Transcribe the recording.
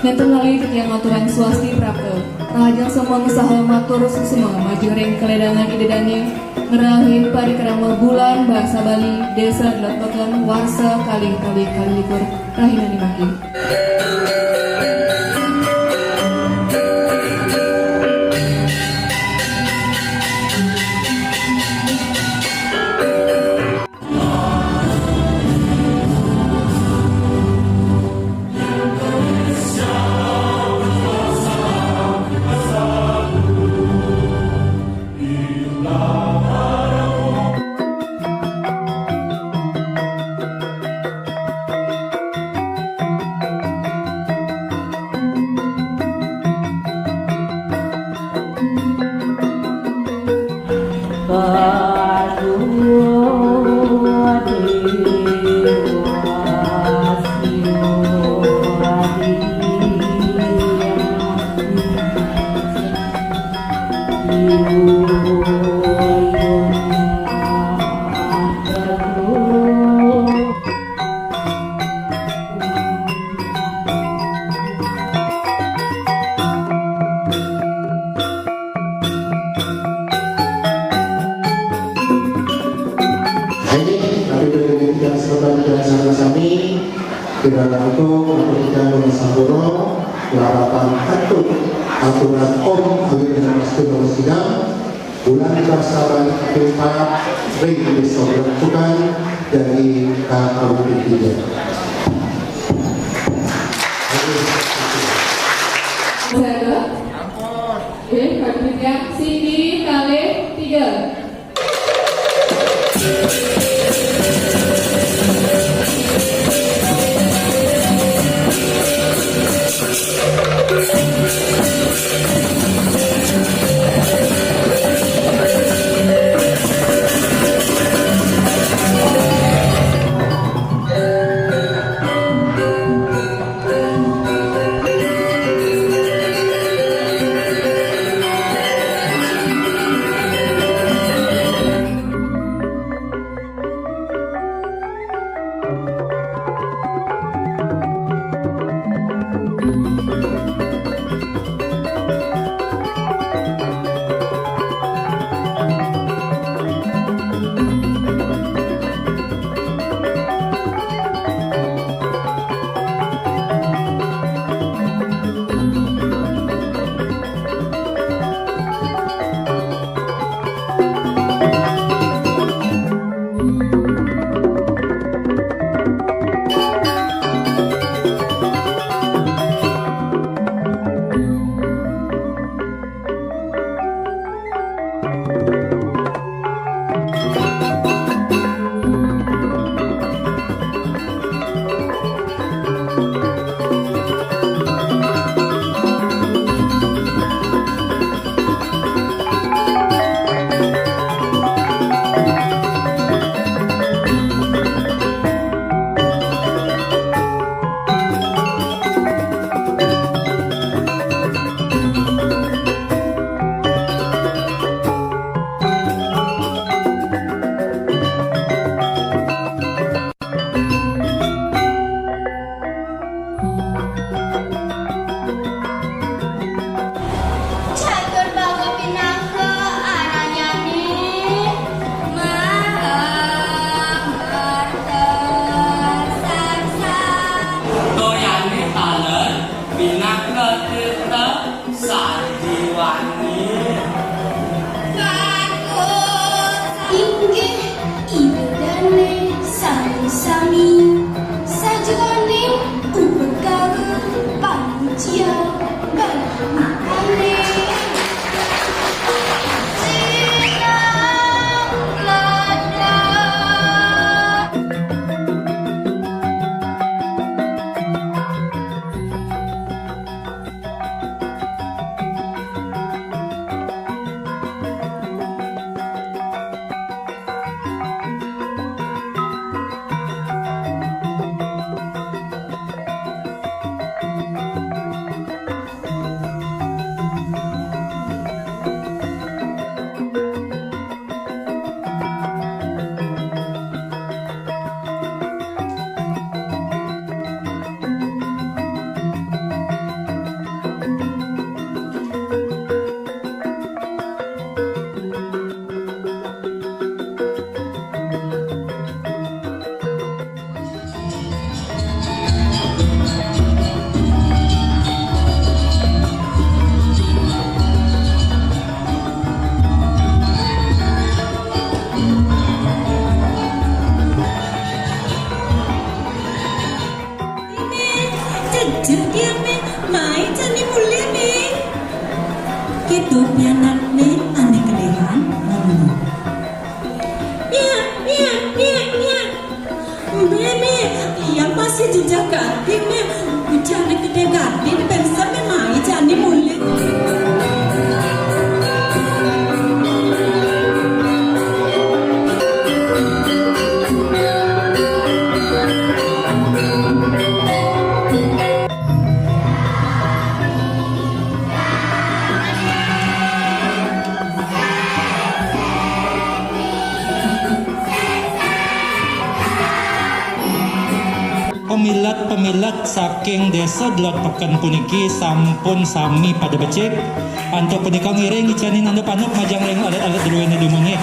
Nenten ngali tetiang aturan swasti prapta rahajang semua usaha matur susuma maju ring keledangan idedani ngerahin parikrama bulan bahasa Bali desa Dlatbakan warsa kali likur rahina dimaki. Dengan itu memberikan Sampuro larapan atut aturan Om bagi dengan sidang bulan Kasaran Pilpa Ring dilakukan dari KKUP 3. Oke, Kak Sini kali 3. Ciao, Ale. Jadian mai jani mulia nih. Gitu pianak nih aneh kelehan ngomong. Iya. Meme, yang masih dijaga, meme, jangan gede gede, pensa me mai jani mulia. Pemilat saking desa Dlot Peken puniki sampun sami pada becik. Antuk punika ngiring icanin anda panuk majang reng alat-alat duluan di dumungi.